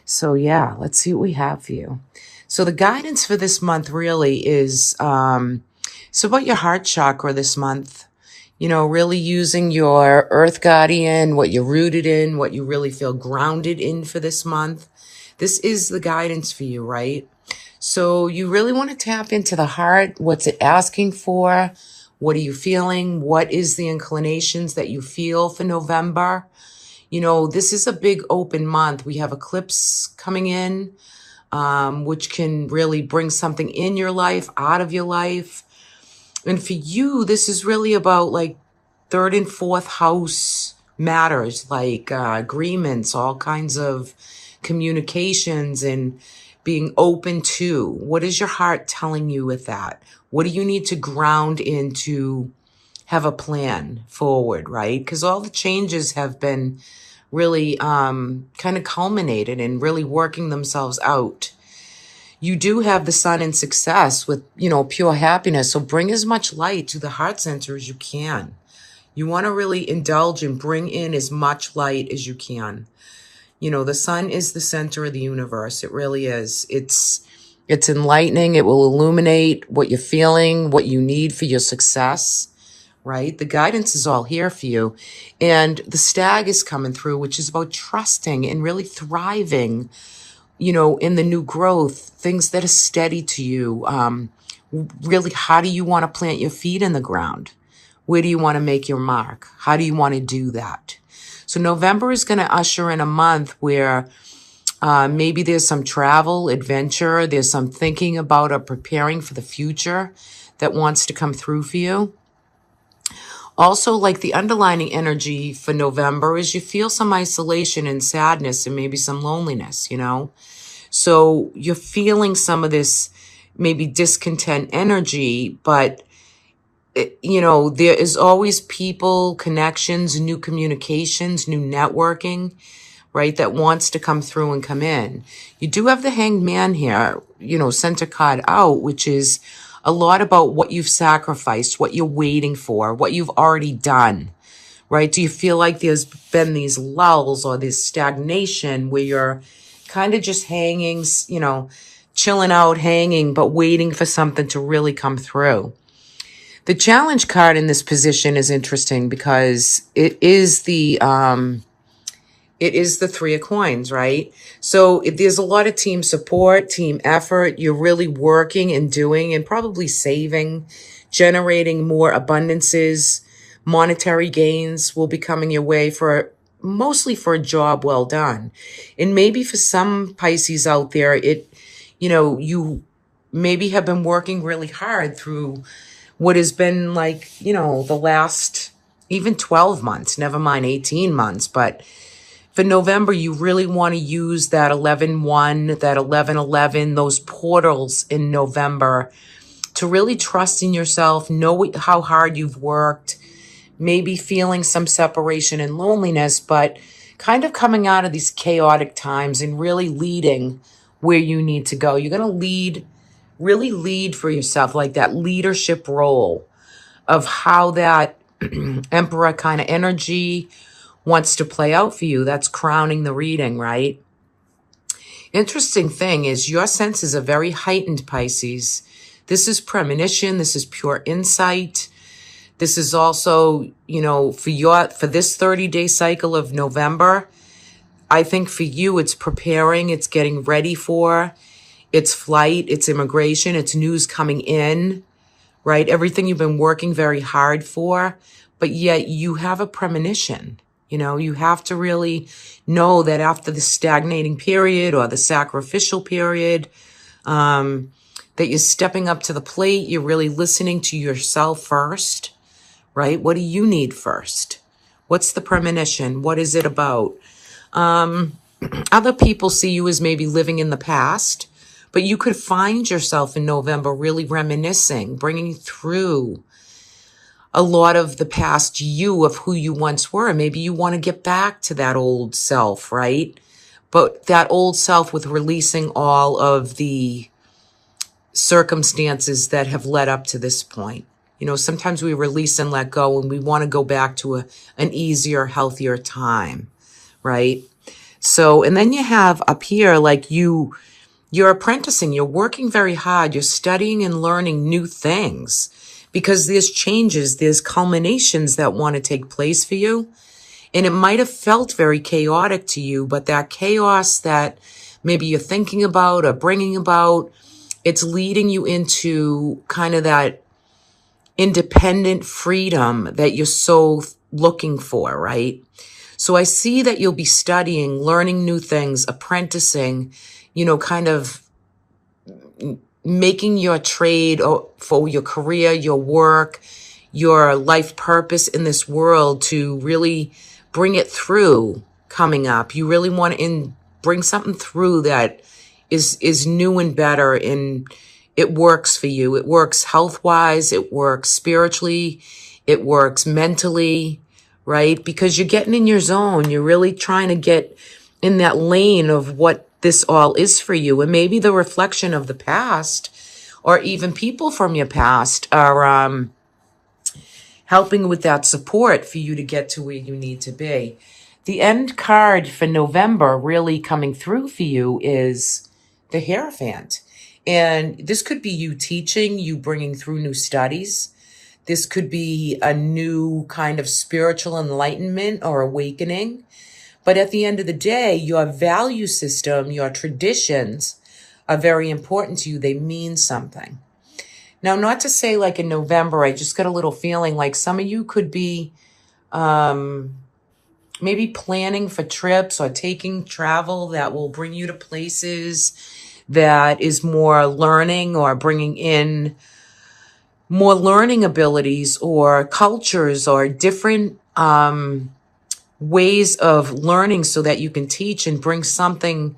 So yeah, let's see what we have for you. So the guidance for this month really is it's about your heart chakra this month. Really using your earth guardian, what you're rooted in, what you really feel grounded in for this month. This is the guidance for you, right? So you really want to tap into the heart. What's it asking for? What are you feeling? What is the inclinations that you feel for November? This is a big open month. We have eclipse coming in, which can really bring something in your life, out of your life. And for you, this is really about like third and fourth house matters, like agreements, all kinds of communications and being open to. What is your heart telling you with that? What do you need to ground in to have a plan forward, right? Because all the changes have been really kind of culminated and really working themselves out. You do have the sun in success with, pure happiness. So bring as much light to the heart center as you can. You want to really indulge and bring in as much light as you can. The sun is the center of the universe. It really is. It's enlightening. It will illuminate what you're feeling, what you need for your success, right? The guidance is all here for you. And the stag is coming through, which is about trusting and really thriving, in the new growth, things that are steady to you. Really, how do you want to plant your feet in the ground? Where do you want to make your mark? How do you want to do that? So November is going to usher in a month where maybe there's some travel, adventure, there's some thinking about or preparing for the future that wants to come through for you. Also, like the underlining energy for November is you feel some isolation and sadness and maybe some loneliness, So you're feeling some of this maybe discontent energy, but there is always people, connections, new communications, new networking, right? That wants to come through and come in. You do have the Hanged Man here, center card out, which is a lot about what you've sacrificed, what you're waiting for, what you've already done, right? Do you feel like there's been these lulls or this stagnation where you're kind of just hanging, chilling out, hanging, but waiting for something to really come through? The challenge card in this position is interesting because it is the Three of Coins, right? So there's a lot of team support, team effort. You're really working and doing and probably saving, generating more abundances. Monetary gains will be coming your way mostly for a job well done. And maybe for some Pisces out there, you maybe have been working really hard through what has been like, the last even 12 months, never mind 18 months. But for November, you really want to use that 11-1, that 11-11, those portals in November to really trust in yourself, know how hard you've worked, maybe feeling some separation and loneliness, but kind of coming out of these chaotic times and really leading where you need to go. You're going to really lead for yourself, like that leadership role of how that emperor kind of energy wants to play out for you. That's crowning the reading, right? Interesting thing is your senses are very heightened, Pisces. This is premonition. This is pure insight. This is also, for this 30-day cycle of November, I think for you, it's preparing, it's getting ready for, it's flight, it's immigration, it's news coming in, right? Everything you've been working very hard for, but yet you have a premonition. You have to really know that after the stagnating period or the sacrificial period, that you're stepping up to the plate, you're really listening to yourself first, right? What do you need first? What's the premonition? What is it about? Other people see you as maybe living in the past, but you could find yourself in November really reminiscing, bringing through a lot of the past you of who you once were. Maybe you want to get back to that old self, right? But that old self with releasing all of the circumstances that have led up to this point. Sometimes we release and let go and we want to go back to an easier, healthier time, right? So, and then you have up here, like you're apprenticing, you're working very hard, you're studying and learning new things because there's changes, there's culminations that want to take place for you. And it might have felt very chaotic to you, but that chaos that maybe you're thinking about or bringing about, it's leading you into kind of that independent freedom that you're so looking for, right? So I see that you'll be studying, learning new things, apprenticing, kind of making your trade for your career, your work, your life purpose in this world to really bring it through coming up. You really want to bring something through that is new and better, and it works for you. It works health-wise, it works spiritually, it works mentally, right? Because you're getting in your zone. You're really trying to get in that lane of what this all is for you. And maybe the reflection of the past or even people from your past are helping with that support for you to get to where you need to be. The end card for November really coming through for you is the Hierophant. And this could be you teaching, you bringing through new studies. This could be a new kind of spiritual enlightenment or awakening. But at the end of the day, your value system, your traditions are very important to you. They mean something. Now, not to say like in November, I just got a little feeling like some of you could be maybe planning for trips or taking travel that will bring you to places that is more learning or bringing in more learning abilities or cultures or different ways of learning so that you can teach and bring something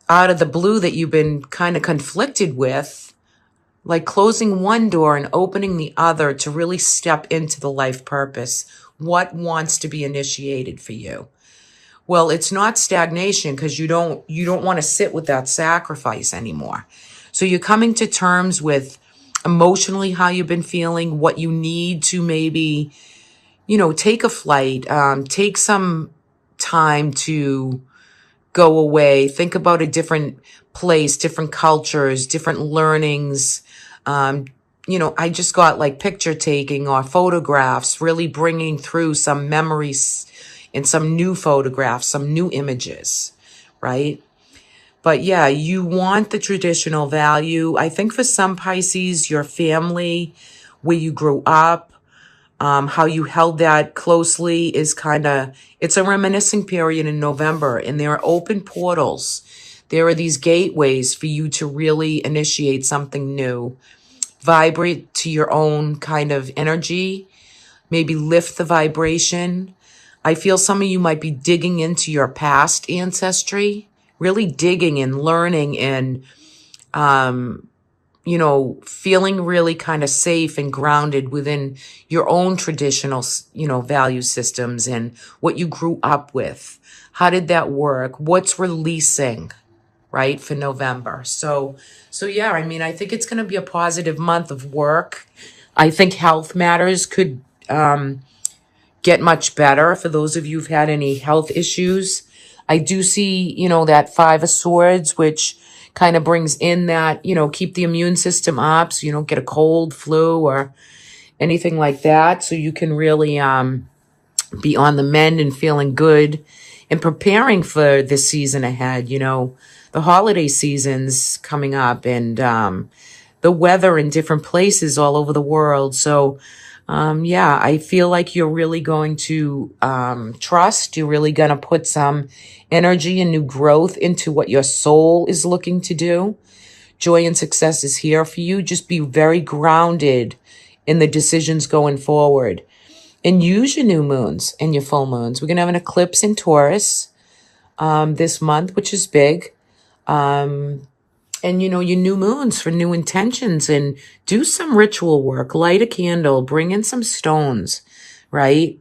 out of the blue that you've been kind of conflicted with, like closing one door and opening the other to really step into the life purpose. What wants to be initiated for you? Well, it's not stagnation because you don't want to sit with that sacrifice anymore. So you're coming to terms with emotionally how you've been feeling, what you need to maybe, take a flight, take some time to go away, think about a different place, different cultures, different learnings. I just got like picture taking or photographs, really bringing through some memories and some new photographs, some new images, right? But yeah, you want the traditional value. I think for some Pisces, your family, where you grew up, how you held that closely is it's a reminiscing period in November, and there are open portals. There are these gateways for you to really initiate something new, vibrate to your own kind of energy, maybe lift the vibration. I feel some of you might be digging into your past ancestry, really digging and learning and, feeling really kind of safe and grounded within your own traditional, value systems and what you grew up with. How did that work? What's releasing, right, for November? So yeah, I think it's going to be a positive month of work. I think health matters could get much better for those of you who've had any health issues. I do see, that Five of Swords, which kind of brings in that, keep the immune system up so you don't get a cold, flu, or anything like that. So you can really be on the mend and feeling good and preparing for this season ahead. The holiday season's coming up, and the weather in different places all over the world. So I feel like you're really going to trust. You're really going to put some energy and new growth into what your soul is looking to do. Joy and success is here for you. Just be very grounded in the decisions going forward. And use your new moons and your full moons. We're going to have an eclipse in Taurus this month, which is big. And, your new moons for new intentions, and do some ritual work, light a candle, bring in some stones, right?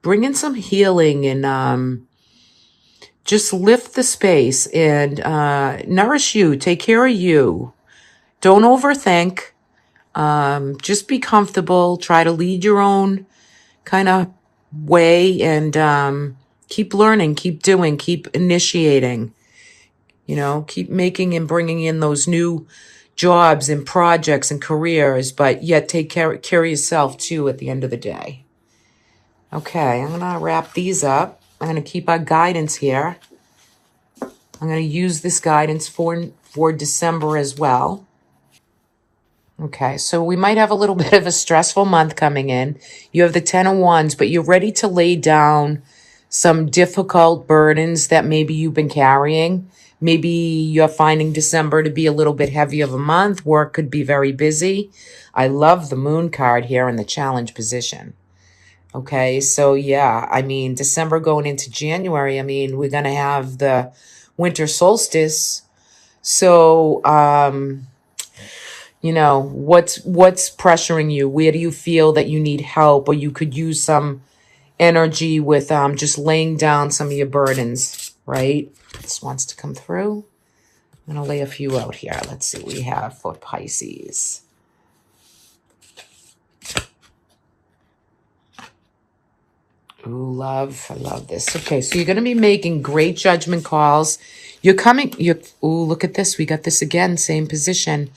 Bring in some healing and just lift the space and nourish you, take care of you. Don't overthink. Just be comfortable. Try to lead your own kind of way and Keep learning, keep doing, keep initiating, keep making and bringing in those new jobs and projects and careers, but yet take care of yourself too at the end of the day. Okay, I'm going to wrap these up. I'm going to keep our guidance here. I'm going to use this guidance for December as well. Okay, so we might have a little bit of a stressful month coming in. You have the 10 of Wands, but you're ready to lay down some difficult burdens that maybe you've been carrying. Maybe you're finding December to be a little bit heavy of a month. Work could be very busy. I love the Moon card here in the challenge position. Okay, so yeah, I mean, December going into January, I mean, we're going to have the winter solstice. So, what's pressuring you? Where do you feel that you need help, or you could use some energy with just laying down some of your burdens, right? This wants to come through. I'm going to lay a few out here. Let's see what we have for Pisces. Ooh, love. I love this. Okay, so you're going to be making great judgment calls. Look at this. We got this again, same position.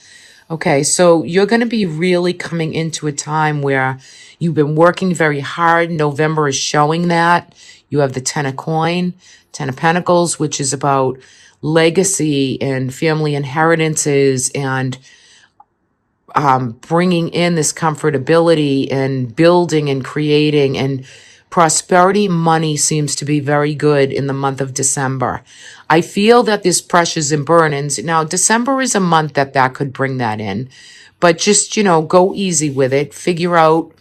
Okay, so you're going to be really coming into a time where you've been working very hard. November is showing that. You have the 10 of coin, 10 of pentacles, which is about legacy and family inheritances and bringing in this comfortability and building and creating, and prosperity. Money seems to be very good in the month of December. I feel that there's pressures and burdens. Now, December is a month that could bring that in, but just, go easy with it. Figure out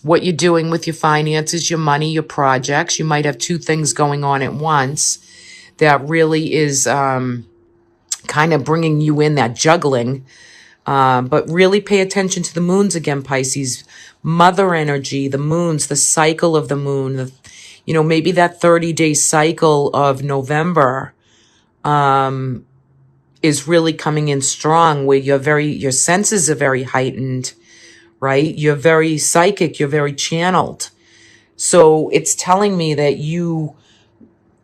what you're doing with your finances, your money, your projects. You might have two things going on at once that really is kind of bringing you in, that juggling. But really pay attention to the moons again, Pisces. Mother energy, the moons, the cycle of the moon, maybe that 30-day cycle of November is really coming in strong, where your senses are very heightened, right? You're very psychic, you're very channeled. So it's telling me that you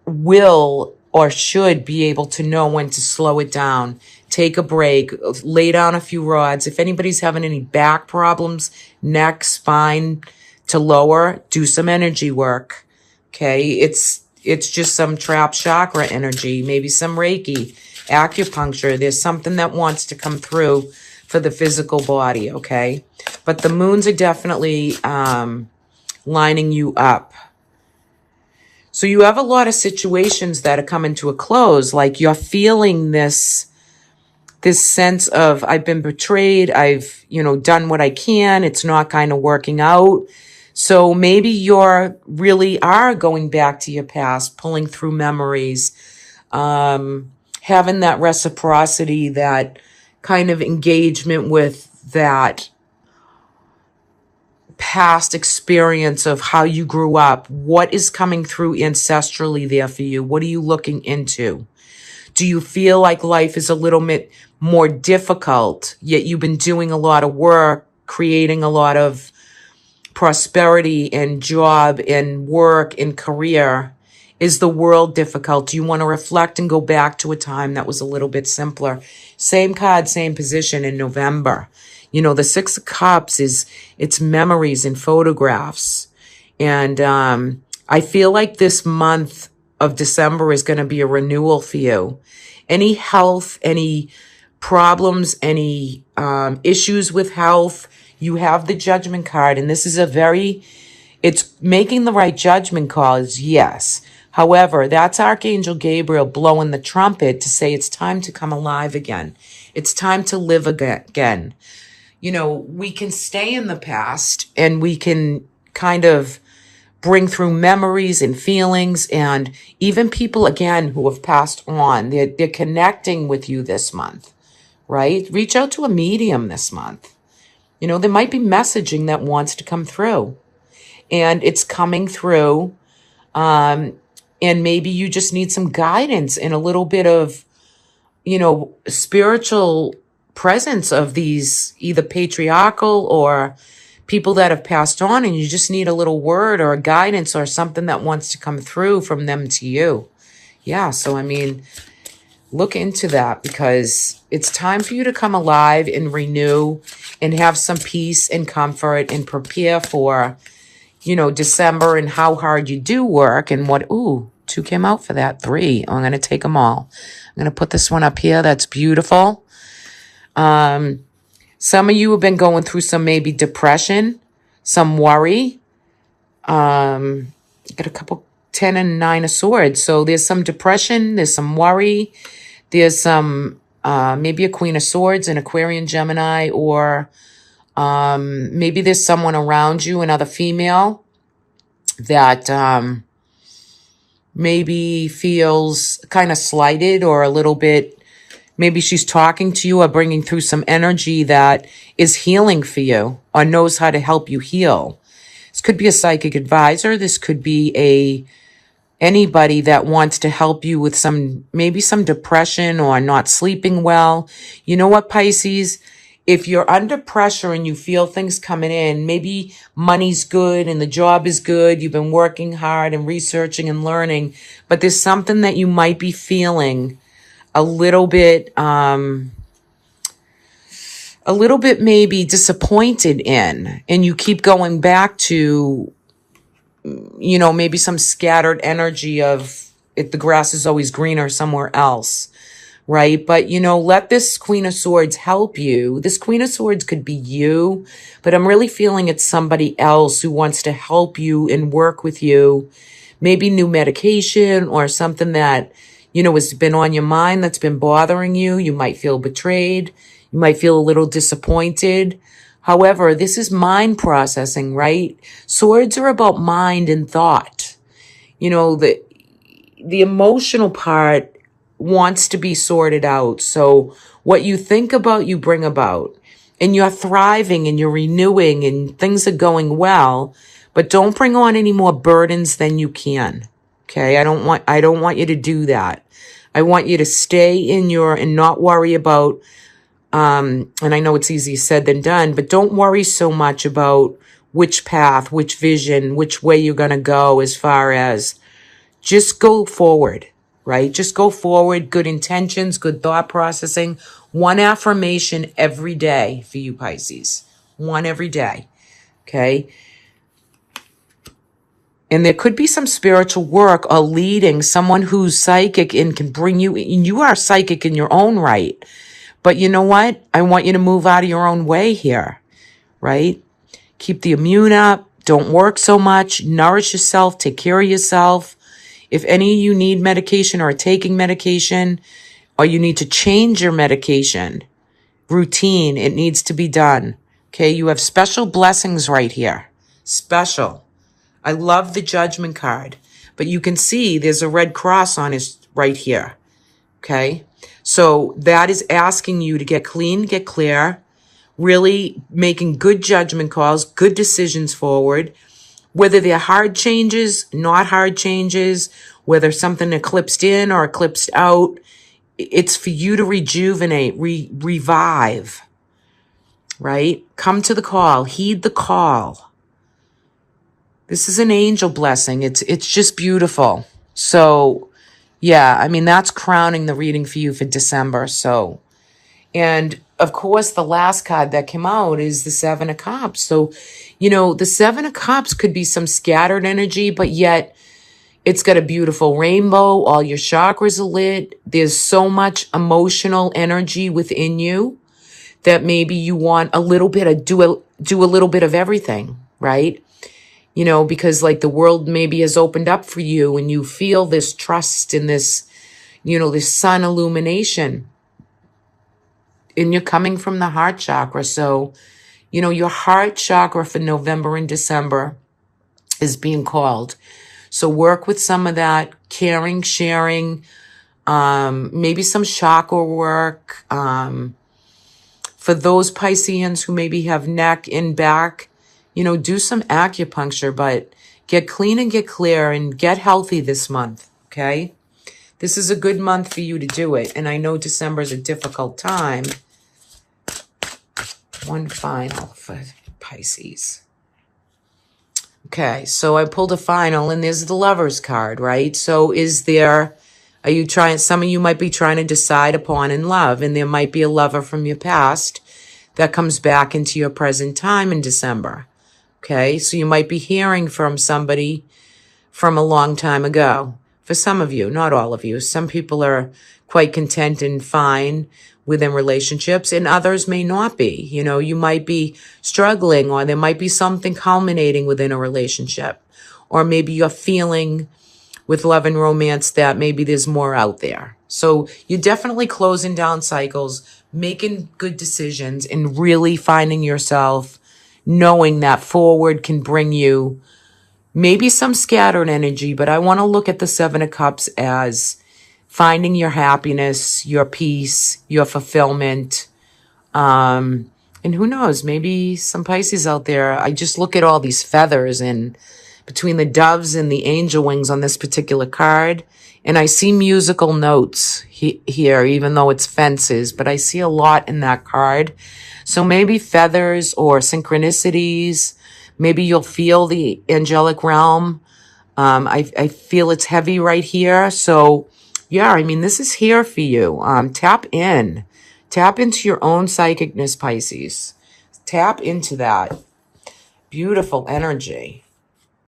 will or should be able to know when to slow it down, take a break, lay down a few rods. If anybody's having any back problems, neck, spine to lower, do some energy work. Okay, it's just some trap chakra energy, maybe some Reiki, acupuncture. There's something that wants to come through for the physical body, okay? But the moons are definitely lining you up. So you have a lot of situations that are coming to a close, like you're feeling this sense of, I've been betrayed, I've, done what I can, it's not kind of working out. So maybe you're really are going back to your past, pulling through memories, having that reciprocity, that kind of engagement with that past experience of how you grew up. What is coming through ancestrally there for you? What are you looking into? Do you feel like life is a little bit more difficult, yet you've been doing a lot of work, creating a lot of prosperity and job and work and career? Is the world difficult? Do you want to reflect and go back to a time that was a little bit simpler? Same card, same position in November. The Six of Cups it's memories and photographs. And I feel like this month of December is going to be a renewal for you. Any health, any problems, any issues with health, you have the Judgment card. And this is it's making the right judgment calls, yes. However, that's Archangel Gabriel blowing the trumpet to say it's time to come alive again. It's time to live again. We can stay in the past and we can kind of bring through memories and feelings, and even people, again, who have passed on, they're connecting with you this month, right? Reach out to a medium this month. There might be messaging that wants to come through, and it's coming through, and maybe you just need some guidance and a little bit of, spiritual presence of these either patriarchal or people that have passed on, and you just need a little word or a guidance or something that wants to come through from them to you. Yeah, so I mean, look into that, because it's time for you to come alive and renew and have some peace and comfort and prepare for, you know, December and how hard you do work and what, ooh, 2 came out for that, 3. I'm going to take them all. I'm going to put this one up here. That's beautiful. Some of you have been going through some maybe depression, some worry. Got a couple 10 and 9 of swords. So there's some depression, there's some worry, there's some maybe a Queen of Swords, an Aquarian, Gemini, or maybe there's someone around you, another female, that maybe feels kind of slighted or a little bit. Maybe she's talking to you or bringing through some energy that is healing for you or knows how to help you heal. This could be a psychic advisor. This could be anybody that wants to help you with maybe some depression or not sleeping well. You know what, Pisces? If you're under pressure and you feel things coming in, maybe money's good and the job is good, you've been working hard and researching and learning, but there's something that you might be feeling a little bit maybe disappointed in, and you keep going back to, you know, maybe some scattered energy of the grass is always greener somewhere else, right? But, you know, let this Queen of Swords help you. This Queen of Swords could be you, but I'm really feeling it's somebody else who wants to help you and work with you. Maybe new medication or something that, you know, has been on your mind that's been bothering you. You might feel betrayed. You might feel a little disappointed. However, this is mind processing, right? Swords are about mind and thought. You know, the emotional part wants to be sorted out. So what you think about, you bring about. And you're thriving and you're renewing and things are going well. But don't bring on any more burdens than you can. Okay, I don't want you to do that. I want you to stay and not worry about, and I know it's easier said than done, but don't worry so much about which path, which vision, which way you're going to go, as far as just go forward, right? Just go forward, good intentions, good thought processing. One affirmation every day for you, Pisces. One every day, okay? And there could be some spiritual work or leading, someone who's psychic and can bring you, and you are psychic in your own right. But you know what? I want you to move out of your own way here, right? Keep the immune up. Don't work so much. Nourish yourself. Take care of yourself. If any of you need medication or are taking medication, or you need to change your medication routine, it needs to be done. Okay? You have special blessings right here. Special. I love the Judgment card, but you can see there's a red cross on his right here, okay? So that is asking you to get clean, get clear, really making good judgment calls, good decisions forward, whether they're hard changes, not hard changes, whether something eclipsed in or eclipsed out. It's for you to rejuvenate, revive, right? Come to the call, heed the call. This is an angel blessing. It's just beautiful. So, yeah, I mean, that's crowning the reading for you for December. So, and of course, the last card that came out is the 7 of Cups. So, you know, the 7 of Cups could be some scattered energy, but yet it's got a beautiful rainbow. All your chakras are lit. There's so much emotional energy within you that maybe you want a little bit of do a little bit of everything, right? You know, because like the world maybe has opened up for you and you feel this trust and this, you know, this sun illumination. And you're coming from the heart chakra. So, you know, your heart chakra for November and December is being called. So work with some of that caring, sharing, maybe some chakra work. For those Pisceans who maybe have neck and back, you know, do some acupuncture, but get clean and get clear and get healthy this month, okay? This is a good month for you to do it. And I know December is a difficult time. One final for Pisces. Okay, so I pulled a final, and there's the Lover's card, right? So are you trying, some of you might be trying to decide upon in love, and there might be a lover from your past that comes back into your present time in December. Okay, so you might be hearing from somebody from a long time ago. For some of you, not all of you. Some people are quite content and fine within relationships, and others may not be. You know, you might be struggling, or there might be something culminating within a relationship, or maybe you're feeling with love and romance that maybe there's more out there. So you're definitely closing down cycles, making good decisions, and really finding yourself knowing that forward can bring you maybe some scattered energy, but I want to look at the Seven of Cups as finding your happiness, your peace, your fulfillment. And who knows, maybe some Pisces out there. I just look at all these feathers and between the doves and the angel wings on this particular card, and I see musical notes here, even though it's fences, but I see a lot in that card. So maybe feathers or synchronicities. Maybe you'll feel the angelic realm. I feel it's heavy right here. So yeah, I mean, this is here for you. Tap into your own psychicness, Pisces. Tap into that beautiful energy.